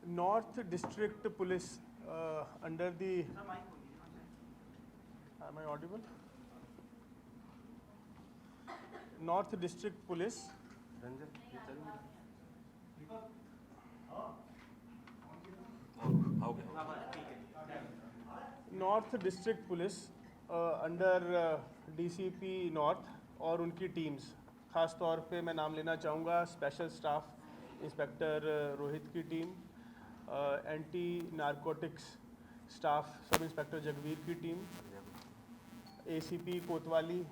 North District Police under the. Am I audible? North District Police. North district police under DCP north और उनकी teams, ख़ास तौर पे मैं नाम लेना चाहूँगा स्पेशल स्टाफ इंस्पेक्टर रोहित की team, anti narcotics staff sub inspector Jagveer की टीम, एसीपी कोतवाली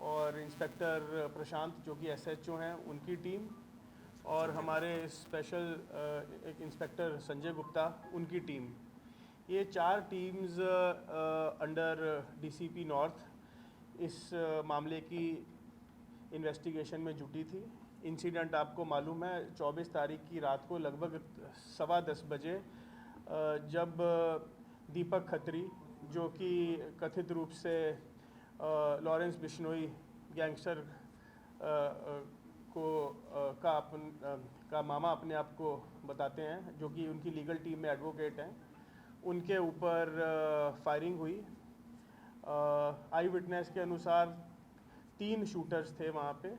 और इंस्पेक्टर प्रशांत जो कि एसएचओ हैं उनकी टीम, और हमारे स्पेशल एक इंस्पेक्टर संजय गुप्ता उनकी टीम। ये 4 टीम्स अंडर डीसीपी नॉर्थ इस मामले की इन्वेस्टिगेशन में जुटी थी। इंसिडेंट आपको मालूम है 24 तारीख की रात को लगभग 10:15 बजे जब दीपक खत्री जो कि कथित रूप से लॉरेंस बिश्नोई गैंगस्टर का मामा अपने आप को बताते हैं, जो कि उनकी लीगल टीम में एडवोकेट हैं, उनके ऊपर फायरिंग हुई। आई विटनेस के अनुसार 3 शूटर्स थे वहाँ पे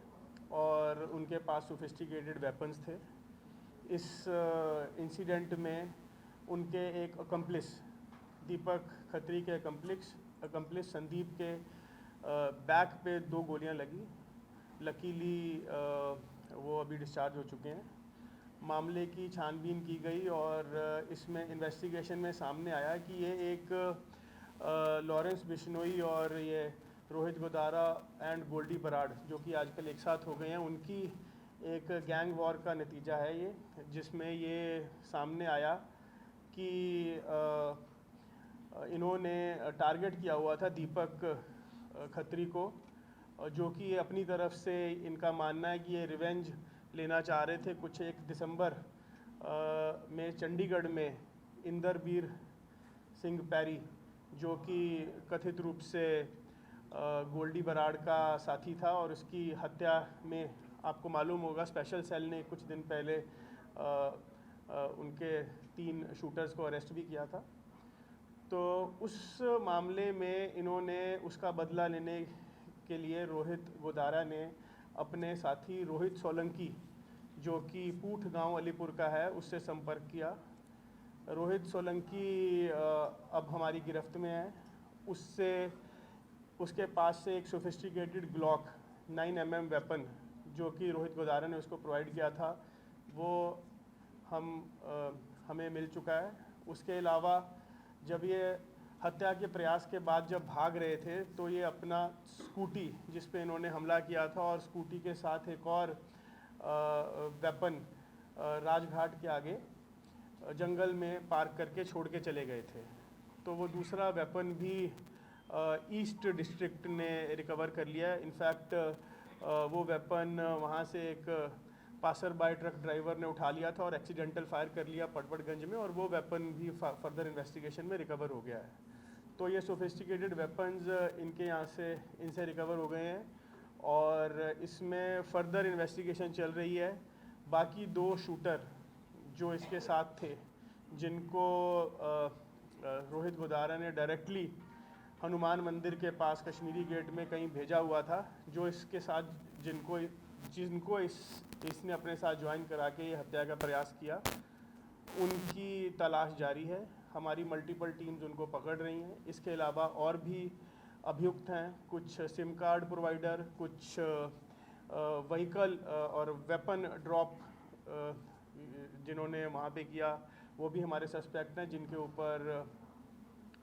और उनके पास सोफिस्टिकेटेड वेपन्स थे। इस इंसिडेंट में उनके एक अकम्प्लिस, दीपक खत्री के अकम्प्लिस संदीप के बैक पे 2 गोलियां लगी। लकीली वो अभी डिस्चार्ज हो चुके हैं। मामले की छानबीन की गई और इसमें इन्वेस्टिगेशन में सामने आया कि ये एक लॉरेंस बिश्नोई और ये रोहित गोदारा एंड गोल्डी बराड़ जो कि आजकल एक साथ हो गए हैं, उनकी एक गैंग वॉर का नतीजा है ये, जिसमें ये सामने आया कि इन्होंने टारगेट किया हुआ था दीपक खत्री को, जो कि अपनी तरफ से इनका मानना है कि ये रिवेंज लेना चाह रहे थे। कुछ 1 दिसंबर में चंडीगढ़ में इंदरबीर सिंह पैरी जो कि कथित रूप से गोल्डी बराड़ का साथी था और उसकी हत्या में आपको मालूम होगा स्पेशल सेल ने कुछ दिन पहले उनके 3 शूटर्स को अरेस्ट भी किया था। तो उस मामले में इन्होंने उसका बदला लेने के लिए रोहित गोदारा ने अपने साथी रोहित सोलंकी जो कि पूठ गांव अलीपुर का है उससे संपर्क किया। रोहित सोलंकी अब हमारी गिरफ्त में है। उसके पास से एक सोफिस्टिकेटेड ग्लॉक 9mm वेपन जो कि रोहित गोदारा ने उसको प्रोवाइड किया था वो हमें मिल चुका है। उसके अलावा जब ये हत्या के प्रयास के बाद जब भाग रहे थे तो ये अपना स्कूटी जिस पे इन्होंने हमला किया था और स्कूटी के साथ एक और वेपन राजघाट के आगे जंगल में पार्क करके छोड़ के चले गए थे। तो वो दूसरा वेपन भी ईस्ट डिस्ट्रिक्ट ने रिकवर कर लिया। इनफैक्ट वो वेपन वहाँ से एक पासर बाय ट्रक ड्राइवर ने उठा लिया था और एक्सीडेंटल फायर कर लिया पटपड़गंज में, और वो वेपन भी फर्दर इन्वेस्टिगेशन में रिकवर हो गया है। तो ये सोफिस्टिकेटेड वेपन्स इनसे रिकवर हो गए हैं और इसमें फर्दर इन्वेस्टिगेशन चल रही है। बाकी 2 शूटर जो इसके साथ थे जिनको रोहित गोदारा ने डायरेक्टली हनुमान मंदिर के पास कश्मीरी गेट में कहीं भेजा हुआ था, जो इसके साथ जिनको इसने अपने साथ ज्वाइन करा के ये हत्या का प्रयास किया, उनकी तलाश जारी है। हमारी मल्टीपल टीम्स उनको पकड़ रही हैं। इसके अलावा और भी अभियुक्त हैं, कुछ सिम कार्ड प्रोवाइडर, कुछ व्हीकल और वेपन ड्रॉप जिन्होंने वहाँ पे किया वो भी हमारे सस्पेक्ट हैं, जिनके ऊपर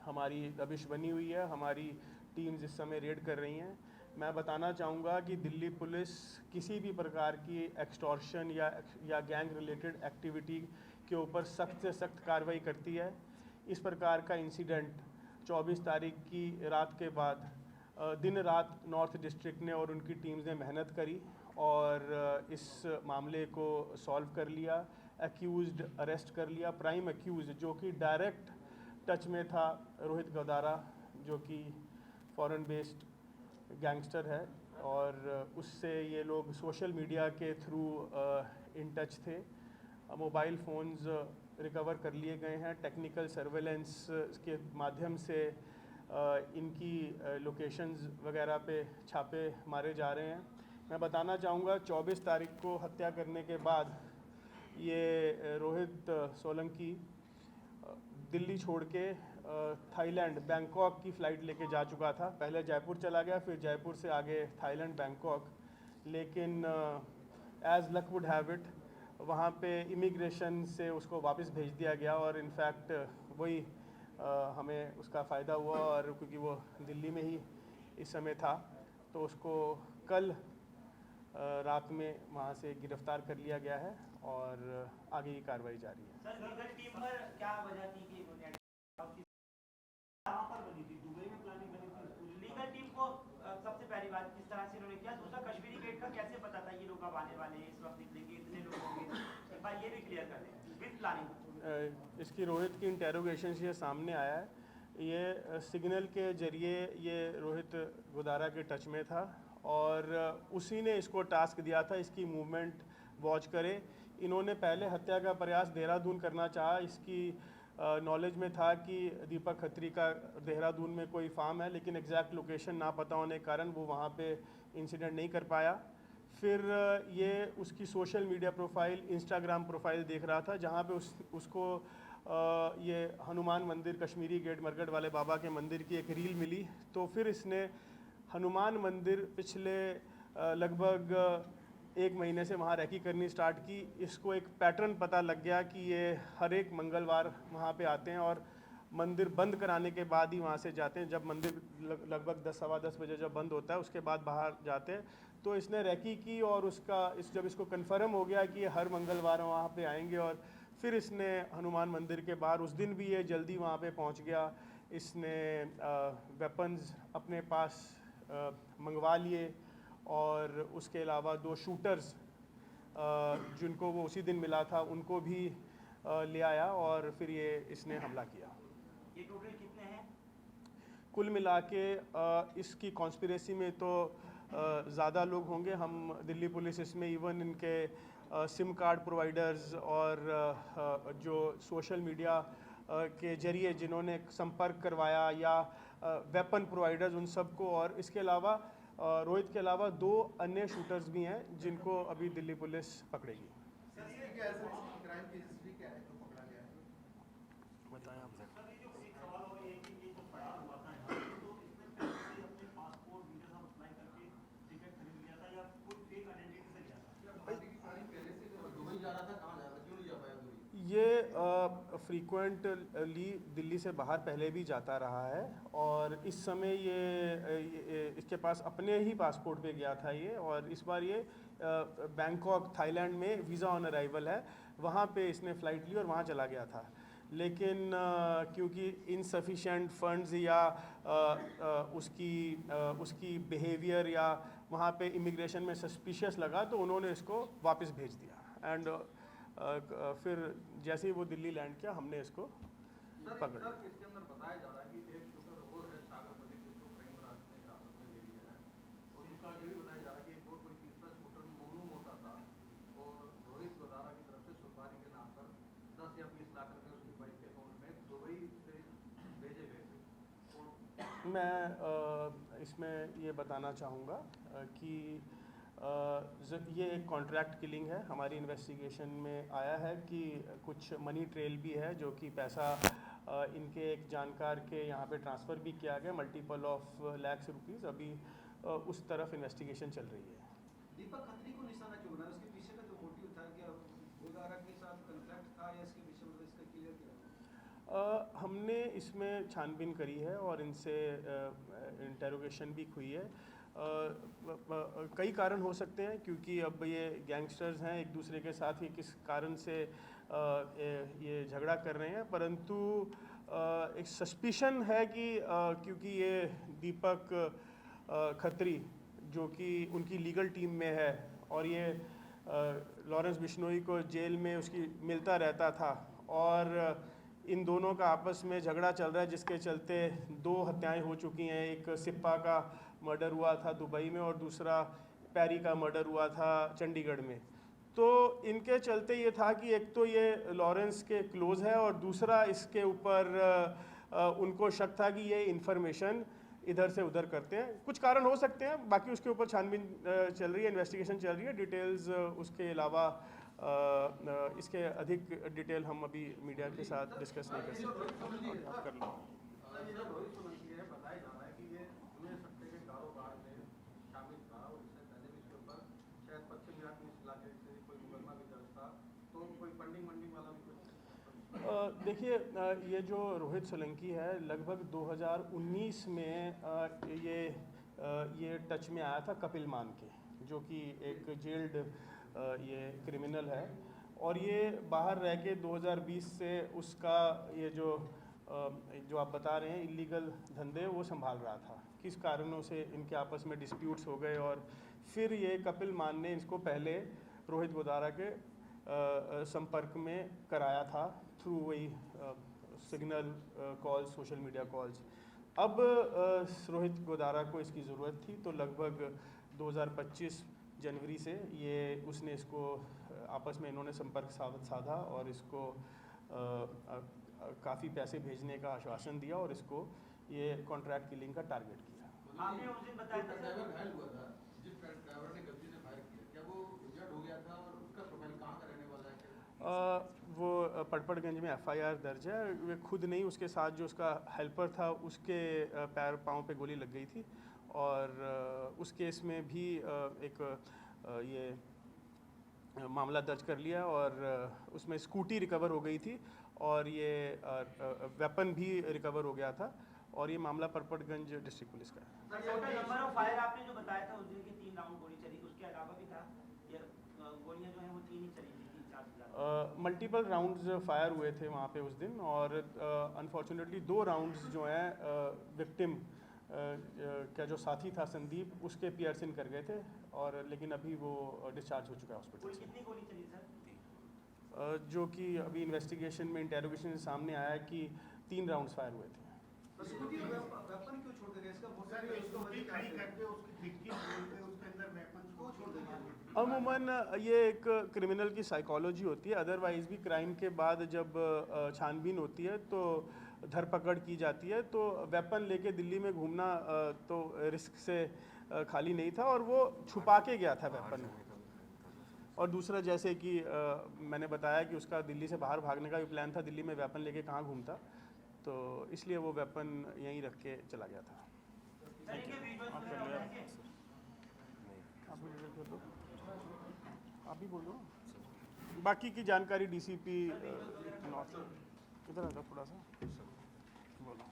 हमारी दबिश बनी हुई है। हमारी टीम्स इस समय रेड कर रही हैं। मैं बताना चाहूँगा कि दिल्ली पुलिस किसी भी प्रकार की एक्सटॉर्शन या गैंग रिलेटेड एक्टिविटी के ऊपर सख्त से सख्त कार्रवाई करती है। इस प्रकार का इंसिडेंट 24 तारीख की रात के बाद दिन रात नॉर्थ डिस्ट्रिक्ट ने और उनकी टीम्स ने मेहनत करी और इस मामले को सॉल्व कर लिया, एक्यूज्ड अरेस्ट कर लिया। प्राइम एक्यूज जो कि डायरेक्ट टच में था रोहित गोदारा जो कि फॉरेन बेस्ड गैंगस्टर है और उससे ये लोग सोशल मीडिया के थ्रू इन टच थे। मोबाइल फ़ोन्स रिकवर कर लिए गए हैं। टेक्निकल सर्वेलेंस के माध्यम से इनकी लोकेशंस वगैरह पे छापे मारे जा रहे हैं। मैं बताना चाहूँगा 24 तारीख को हत्या करने के बाद ये रोहित सोलंकी दिल्ली छोड़ के थाईलैंड बैंकॉक की फ़्लाइट लेके जा चुका था। पहले जयपुर चला गया, फिर जयपुर से आगे थाईलैंड बैंकॉक, लेकिन as luck would have it वहाँ पे इमिग्रेशन से उसको वापस भेज दिया गया और इनफैक्ट वही हमें उसका फ़ायदा हुआ, और क्योंकि वो दिल्ली में ही इस समय था तो उसको कल रात में वहाँ से गिरफ्तार कर लिया गया है और आगे की कार्रवाई जारी है। सर, लीगल टीम पर क्या वजह थी कि कहाँ पर बनी थी? दुबई में प्लानिंग बनी थी? लीगल टीम को सबसे पहली बात किस तरह से इन्होंने किया? दूसरा, कश्मीरी गेट का कैसे पता था ये लोग अब आने वाले हैं, इस वक्त निकलेंगे, इतने लोग होंगे? एक बार ये भी क्लियर कर दें विद प्लानिंग। इसकी रोहित की इंटेरोगेशन से ये सामने आया है। ये सिग्नल के जरिए ये रोहित गुदारा के टच में था और उसी ने इसको टास्क दिया था इसकी मूवमेंट वॉच करे। इन्होंने पहले हत्या का प्रयास देहरादून करना चाहा। इसकी नॉलेज में था कि दीपक खत्री का देहरादून में कोई फार्म है, लेकिन एग्जैक्ट लोकेशन ना पता होने के कारण वो वहाँ पे इंसिडेंट नहीं कर पाया। फिर ये उसकी social media profile, Instagram profile देख रहा था जहाँ पे उसको ये हनुमान मंदिर, कश्मीरी गेट, मरगढ़ वाले बाबा के मंदिर की एक रील मिली। तो फिर इसने हनुमान मंदिर पिछले लगभग 1 महीने से वहाँ रैकी करनी स्टार्ट की। इसको एक पैटर्न पता लग गया कि ये हर एक मंगलवार वहाँ पे आते हैं और मंदिर बंद कराने के बाद ही वहाँ से जाते हैं। जब मंदिर लगभग 10 सवा 10 बजे जब बंद होता है उसके बाद बाहर जाते हैं। तो इसने रैकी की और जब इसको कन्फर्म हो गया कि ये हर मंगलवार वहाँ पे आएंगे, और फिर इसने हनुमान मंदिर के बाहर, उस दिन भी ये जल्दी वहाँ पे पहुँच गया। इसने वेपन्स अपने पास मंगवा लिए और उसके अलावा 2 शूटर्स जिनको वो उसी दिन मिला था उनको भी ले आया और फिर ये इसने हमला किया। ये टोटल कितने हैं? कुल मिला के इसकी कॉन्स्पिरेसी में तो ज़्यादा लोग होंगे। हम दिल्ली पुलिस इसमें इवन इनके सिम कार्ड प्रोवाइडर्स और जो सोशल मीडिया के जरिए जिन्होंने संपर्क करवाया या वेपन प्रोवाइडर्स, उन सबको, और इसके अलावा रोहित के अलावा 2 अन्य शूटर्स भी हैं जिनको अभी दिल्ली पुलिस पकड़ेगी। सर, ये क्या है? क्राइम की हिस्ट्री क्या है जो पकड़ा गया है? बताएं आप सर। सर, ये जो एक सवाल और ये कि ये जो फरार हुआ था यहाँ पे, तो इसने पहले से अपने पासपोर्ट वीजा सब अप्लाई करके टिकट खरीद लिया था या कोई फेक आइडेंटिटी से लिया था? क्या भारतीय की प्लानिंग पहले से जो दुबई जा रहा था, कहाँ जा रहा था, क्यों नहीं जा पाया दुबई? ये फ्रीक्वेंटली दिल्ली से बाहर पहले भी जाता रहा है और इस समय ये इसके पास अपने ही पासपोर्ट पे गया था ये, और इस बार ये बैंकॉक थाईलैंड में वीज़ा ऑन अराइवल है, वहाँ पे इसने फ़्लाइट ली और वहाँ चला गया था। लेकिन क्योंकि इनसफिशिएंट फंड्स या उसकी बिहेवियर या वहाँ पे इमिग्रेशन में सस्पिशियस लगा तो उन्होंने इसको वापस भेज दिया। एंड फिर जैसे ही वो दिल्ली लैंड किया हमने इसको पकड़ लिया। सर, इसके अंदर बताया जा रहा है कि एक शूटर और है सागर प्रदीप, जिसको क्राइम ब्रांच ने हिरासत में ले लिया है, और इसका ये भी बताया जा रहा है कि एक और कोई तीसरा शूटर मालूम होता था और रोहित गुदारा की तरफ से सुपारी के नाम पर 10 या 20 लाख रुपए उसकी वाइफ के अकाउंट में दुबई से भेजे गए थे। मैं इसमें ये बताना चाहूँगा कि ये एक कॉन्ट्रैक्ट किलिंग है। हमारी इन्वेस्टिगेशन में आया है कि कुछ मनी ट्रेल भी है जो कि पैसा इनके एक जानकार के यहाँ पे ट्रांसफ़र भी किया गया, मल्टीपल ऑफ lakhs रुपीज़। अभी उस तरफ इन्वेस्टिगेशन चल रही है। दीपक खत्री को निशाना क्यों बनाया? उसके पीछे का जो मोटिव था, क्या गुदारा के साथ कॉन्ट्रैक्ट था या इसके पीछे, मतलब इसका क्लियर किया? हमने इसमें छानबीन करी है और इनसे इंटेरोगेशन भी हुई है। कई कारण हो सकते हैं क्योंकि अब ये गैंगस्टर्स हैं, एक दूसरे के साथ ही किस कारण से ये झगड़ा कर रहे हैं, परंतु एक सस्पिशन है कि क्योंकि ये दीपक खत्री जो कि उनकी लीगल टीम में है और ये लॉरेंस बिश्नोई को जेल में उसकी मिलता रहता था, और इन दोनों का आपस में झगड़ा चल रहा है जिसके चलते 2 हत्याएं हो चुकी हैं। एक सिप्पा का मर्डर हुआ था दुबई में और दूसरा पैरी का मर्डर हुआ था चंडीगढ़ में। तो इनके चलते ये था कि एक तो ये लॉरेंस के क्लोज है और दूसरा इसके ऊपर उनको शक था कि ये इन्फॉर्मेशन इधर से उधर करते हैं। कुछ कारण हो सकते हैं, बाकी उसके ऊपर छानबीन चल रही है, इन्वेस्टिगेशन चल रही है। डिटेल्स उसके अलावा इसके अधिक डिटेल हम अभी मीडिया के साथ डिस्कस नहीं कर सकते। आप कर लो। ये जो रोहित सोलंकी है, बताया जा रहा है कि ये जुए सट्टे के कारोबार में शामिल था और इससे पहले भी इसके ऊपर शायद पश्चिम घाट में इस इलाके से कोई मुकदमा भी दर्ज था, तो कोई फंडिंग वंडिंग वाला भी कुछ। देखिए, ये जो रोहित सोलंकी है लगभग 2019 में ये टच में आया था कपिल मान के, जो कि एक जेल्ड ये क्रिमिनल है, और ये बाहर रह के 2020 से उसका ये जो आप बता रहे हैं इलीगल धंधे वो संभाल रहा था। किस कारणों से इनके आपस में डिस्प्यूट्स हो गए और फिर ये कपिल मान ने इसको पहले रोहित गोदारा के संपर्क में कराया था थ्रू वही signal calls, social media calls. अब रोहित गोदारा को इसकी ज़रूरत थी, तो लगभग 2025 जनवरी से ये उसने इसको आपस में इन्होंने संपर्क साधा और इसको काफ़ी पैसे भेजने का आश्वासन दिया और इसको ये कॉन्ट्रैक्ट किलिंग का टारगेट किया। आपने उस दिन बताया था ड्राइवर घायल हुआ था, जिस ड्राइवर ने गलती से फायर किया, क्या वो इंजर्ड हो गया था और उसका प्रोफाइल कहाँ का रहने वाला है? वो पटपड़गंज में FIR दर्ज है। वे खुद नहीं, उसके साथ जो उसका हेल्पर था उसके पैर पाँव पे गोली लग गई थी, और उस केस में भी एक ये मामला दर्ज कर लिया और उसमें स्कूटी रिकवर हो गई थी और ये वेपन भी रिकवर हो गया था, और ये मामला पटपड़गंज डिस्ट्रिक्ट पुलिस का है। Sir, total number of fire आपने जो बताया था उस दिन की 3 राउंड गोली चली, उसके अलावा भी था या गोलियां जो हैं वो 3 ही चली थी, 3-4 मल्टीपल राउंड्स फायर हुए थे वहाँ पे उस दिन, और अनफॉर्चुनेटली 2 राउंड्स जो हैं विक्टिम का जो साथी था संदीप, उसके पियर्सिंग कर गए थे, और लेकिन अभी वो डिस्चार्ज हो चुका है हॉस्पिटल से। कितनी गोली चली सर? जो कि अभी इन्वेस्टिगेशन में इंटेरोगेशन से सामने आया है कि 3 राउंड्स फायर हुए थे। स्कूटी वेपन क्यों छोड़ देंगे? इसका सर, इसको खड़ी करके उसकी डिक्की खोलते उसके अंदर वेपन को छोड़ देंगे। अमूमन ये एक क्रिमिनल की साइकोलॉजी होती है। अदरवाइज़ भी क्राइम के बाद जब छानबीन होती है तो धरपकड़ की जाती है, तो वेपन लेके दिल्ली में घूमना तो रिस्क से खाली नहीं था, और वो छुपा के गया था वेपन। और दूसरा, जैसे कि मैंने बताया कि उसका दिल्ली से बाहर भागने का भी प्लान था, दिल्ली में वेपन लेके कहाँ घूमता, तो इसलिए वो वेपन यहीं रख के चला गया था। सर, इनके वीडियोस वगैरह हो जाएंगे? आप भी बोलो। बाकी की जानकारी DCP नॉर्थ, इधर आ जाओ थोड़ा सा, बोलो।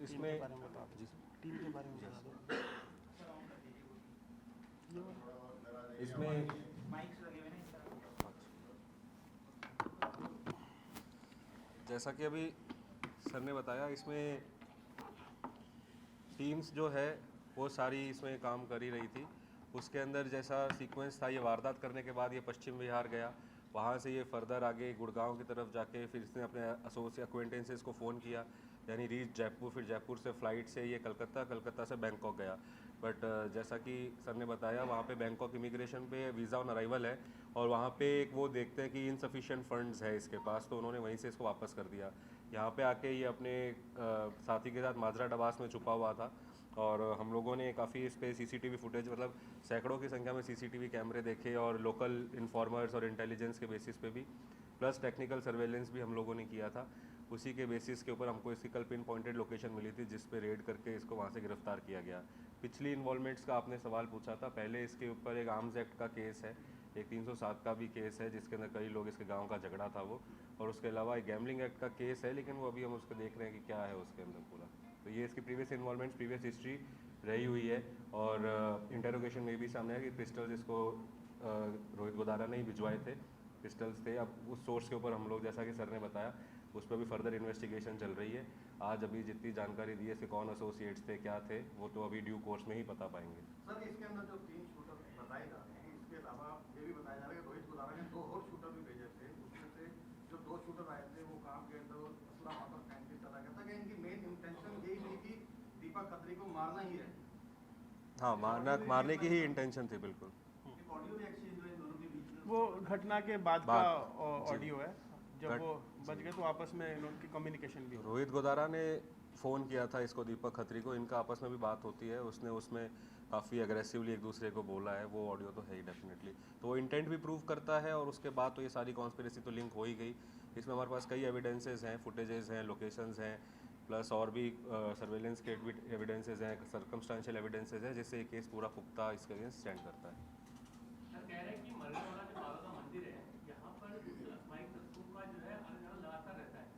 इसमें टीम के बारे में बता दो। टीम के बारे में बता दो। इसमें माइक्स लगे हुए हैं इस तरह। जैसा कि अभी सर ने बताया, इसमें टीम्स जो है वो सारी इसमें काम कर ही रही थी। उसके अंदर जैसा सीक्वेंस था, ये वारदात करने के बाद ये पश्चिम बिहार गया, वहाँ से ये फर्दर आगे गुड़गांव की तरफ जाके फिर इसने अपने एसोसिएट एक्वेंटेंसेस को फ़ोन किया, यानी रीच जयपुर, फिर जयपुर से फ़्लाइट से ये कलकत्ता से बैंकॉक गया। बट जैसा कि सर ने बताया, वहाँ पे बैंकॉक इमिग्रेशन पे वीज़ा ऑन अराइवल है, और वहाँ पे एक वो देखते हैं कि इनसफिशिएंट फंड्स है इसके पास, तो उन्होंने वहीं से इसको वापस कर दिया। यहाँ पे आके ये अपने साथी के साथ माजरा डबास में छुपा हुआ था, और हम लोगों ने काफ़ी इस पर CCTV फुटेज, मतलब सैकड़ों की संख्या में CCTV कैमरे देखे, और लोकल इन्फॉर्मर्स और इंटेलिजेंस के बेसिस पे भी, प्लस टेक्निकल सर्वेलेंस भी हम लोगों ने किया था। उसी के बेसिस के ऊपर हमको इसकी कल पिन पॉइंटेड लोकेशन मिली थी, जिस पे रेड करके इसको वहाँ से गिरफ्तार किया गया। पिछली इन्वॉल्वमेंट्स का आपने सवाल पूछा था, पहले इसके ऊपर एक आर्म्स एक्ट का केस है, एक 307 का भी केस है, जिसके अंदर कई लोग इसके गाँव का झगड़ा था वो, और उसके अलावा एक गैमलिंग एक्ट का केस है, लेकिन वो अभी हम उसको देख रहे हैं कि क्या है उसके अंदर पूरा। तो ये इसकी प्रीवियस इन्वॉल्वमेंट्स, प्रीवियस हिस्ट्री रही हुई है, और इंटेरोगेशन में भी सामने आया कि पिस्टल्स इसको रोहित गोदारा ने ही भिजवाए थे, पिस्टल्स थे। अब उस सोर्स के ऊपर हम लोग, जैसा कि सर ने बताया, उस पर भी फर्दर इन्वेस्टिगेशन चल रही है। आज अभी जितनी जानकारी दी है इसके कौन एसोसिएट्स थे, क्या थे, वो तो अभी ड्यू कोर्स में ही पता पाएंगे। सर, इसके अंदर जो 3 शूटर बताए जा रहे हैं, इसके अलावा ये भी बताया जा रहा है कि रोहित गोदारा ने 2 और शूटर भी भेजे थे, उसमें से जो 2 शूटर आए थे वो काम के अंदर असला वापस फेंक के चला गया था, कि इनकी मेन इंटेंशन यही थी कि दीपक खत्री को मारना ही है। हाँ, मारने की ही इंटेंशन थी, बिल्कुल। ऑडियो भी एक्सचेंज हुए इन दोनों के बीच में? वो घटना के बाद का जी। ऑडियो है, जब वो बच गए तो आपस में इनकी कम्युनिकेशन भी हुई। रोहित गोदारा ने फ़ोन किया था इसको, दीपक खत्री को, इनका आपस में भी बात होती है, उसने उसमें काफ़ी अग्रेसिवली एक दूसरे को बोला है, वो ऑडियो तो है ही डेफिनेटली। तो वो इंटेंट भी प्रूव करता है और उसके बाद तो ये सारी कॉन्स्पिरेसी तो लिंक हो ही गई। इसमें हमारे पास कई एविडेंसेस हैं, फुटेजेस हैं, लोकेशंस हैं, प्लस और भी सर्वेलेंस के एविडेंसेस हैं, सर्कमस्टांशियल एविडेंसेस हैं, जिससे ये केस पूरा पुख्ता इसके अगेंस्ट स्टैंड करता है। सर कह रहे हैं कि मरने वाला जो बाबा का मंदिर है, यहाँ पर अस्थायी तत्वों का जो है आना जाना लगातार रहता है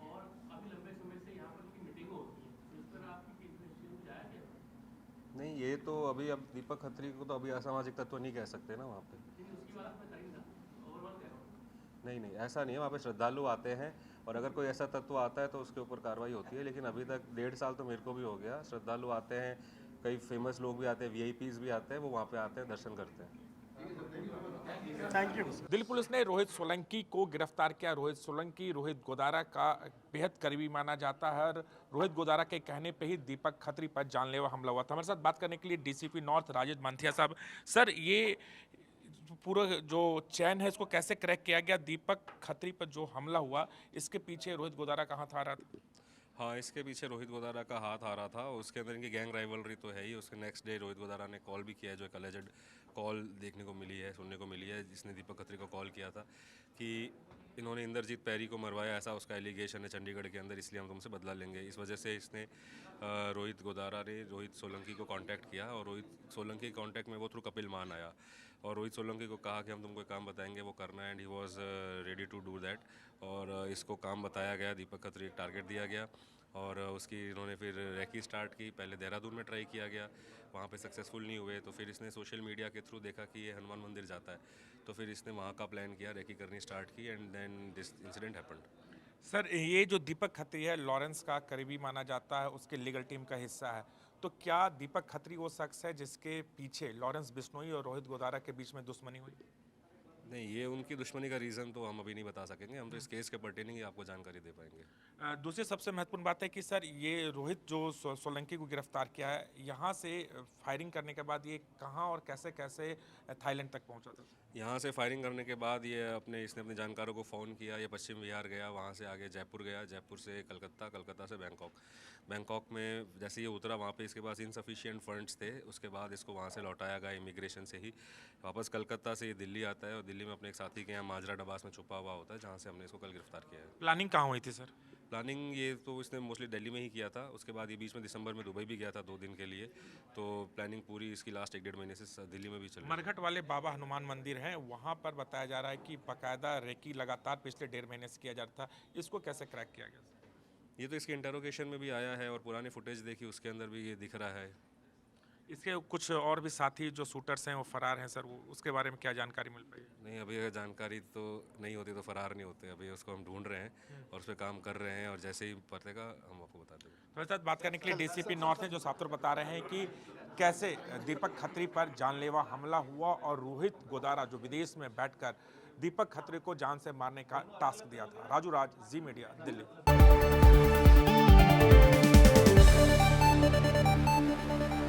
और अभी लंबे समय से यहाँ पर उनकी मीटिंग होती है, तो इस पर आपकी इन्वेस्टिगेशन में आया क्या? नहीं, ये तो अभी अब दीपक खत्री को तो अभी असामाजिक तत्व नहीं कह सकते ना वहाँ पे। लेकिन उसकी बात मैं करी ना, ओवरऑल कह रहा हूँ। नहीं, ऐसा नहीं है, वहाँ पे श्रद्धालु आते हैं और अगर कोई ऐसा तत्व आता है तो उसके ऊपर कार्रवाई होती है, लेकिन अभी तक 1.5 साल तो मेरे को भी हो गया। श्रद्धालु आते हैं, कई फेमस लोग भी आते हैं, VIPs भी आते हैं, वो वहाँ पे आते हैं, दर्शन करते हैं। Thank you. दिल्ली पुलिस ने रोहित सोलंकी को गिरफ्तार किया। रोहित सोलंकी रोहित गोदारा का बेहद करीबी माना जाता है और रोहित गोदारा के कहने पे ही दीपक खत्री पर जानलेवा हमला हुआ था। हमारे साथ बात करने के लिए DCP नॉर्थ राजेश मांथिया साहब। सर, ये पूरा जो चैन है इसको कैसे क्रैक किया गया? दीपक खत्री पर जो हमला हुआ, इसके पीछे रोहित गोदारा का हाथ आ रहा था? हाँ, इसके पीछे रोहित गोदारा का हाथ आ रहा था। उसके अंदर इनकी गैंग राइवलरी तो है ही। उसके नेक्स्ट डे रोहित गोदारा ने कॉल भी किया है, जो एक अलेजेड कॉल देखने को मिली है, सुनने को मिली है, जिसने दीपक खत्री को कॉल किया था कि इन्होंने इंद्रजीत पैरी को मरवाया, ऐसा उसका एलिगेशन है चंडीगढ़ के अंदर, इसलिए हम तुमसे बदला लेंगे। इस वजह से इसने रोहित गोदारा ने रोहित सोलंकी को कांटेक्ट किया और रोहित सोलंकी के कांटेक्ट में वो थ्रू कपिल मान आया और रोहित सोलंकी को कहा कि हम तुमको एक काम बताएंगे, वो करना, and he was ready to do that. और इसको काम बताया गया, दीपक खत्री एक टारगेट दिया गया और उसकी इन्होंने फिर रैकी स्टार्ट की। पहले देहरादून में ट्राई किया गया, वहाँ पे सक्सेसफुल नहीं हुए, तो फिर इसने सोशल मीडिया के थ्रू देखा कि ये हनुमान मंदिर जाता है, तो फिर इसने वहाँ का प्लान किया, रैकी करनी स्टार्ट की, and then this incident happened. Sir, ये जो दीपक खत्री है लॉरेंस का करीबी माना जाता है, उसके लीगल टीम का हिस्सा है, तो क्या दीपक खत्री वो शख्स है जिसके पीछे लॉरेंस बिश्नोई और रोहित गोदारा के बीच में दुश्मनी हुई? नहीं, ये उनकी दुश्मनी का रीज़न तो हम अभी नहीं बता सकेंगे, हम तो इस केस के पर्टेनिंग ही आपको जानकारी दे पाएंगे। दूसरी सबसे महत्वपूर्ण बात है कि सर, ये रोहित जो सोलंकी को गिरफ्तार किया है, यहाँ से फायरिंग करने के बाद ये कहाँ और कैसे कैसे थाईलैंड तक पहुँचा था? यहाँ से फायरिंग करने के बाद ये इसने अपने जानकारों को फ़ोन किया, ये पश्चिम बिहार गया, वहाँ से आगे जयपुर गया, जयपुर से कलकत्ता, कलकत्ता से बैंकॉक में जैसे ये उतरा, वहाँ पे इसके पास इनसफिशिएंट फंड्स थे, उसके बाद इसको वहाँ से लौटाया गया इमिग्रेशन से ही। वापस कलकत्ता से ये दिल्ली आता है और दिल्ली में अपने एक साथी के यहाँ माजरा डबास में छुपा हुआ होता है, जहाँ से हमने इसको कल गिरफ्तार किया है। प्लानिंग कहाँ हुई थी सर? प्लानिंग ये तो इसने मोस्टली दिल्ली में ही किया था, उसके बाद ये बीच में दिसंबर में दुबई भी गया था 2 दिन के लिए, तो प्लानिंग पूरी इसकी लास्ट 1-1.5 महीने से दिल्ली में भी चल रही है। मरघट वाले बाबा हनुमान मंदिर है, वहाँ पर बताया जा रहा है कि बाकायदा रेकी लगातार पिछले 1.5 महीने से किया जा रहा था, इसको कैसे क्रैक किया गया? ये तो इसके इंटरोगेशन में भी आया है और पुरानी फुटेज देखी, उसके अंदर भी ये दिख रहा है। इसके कुछ और भी साथी जो शूटर्स हैं वो फरार हैं सर, वो उसके बारे में क्या जानकारी मिल पाई? नहीं, अभी अगर जानकारी तो नहीं होती तो फरार नहीं होते, अभी उसको हम ढूंढ रहे हैं और उस पर काम कर रहे हैं और जैसे ही पड़ेगा हम आपको बता देंगे। तो साथ बात करने के लिए DCP नॉर्थ हैं, जो साफ तौर बता रहे हैं कि कैसे दीपक खत्री पर जानलेवा हमला हुआ और रोहित गोदारा जो विदेश में बैठकर दीपक खत्री को जान से मारने का टास्क दिया था। राजू राज, जी मीडिया, दिल्ली।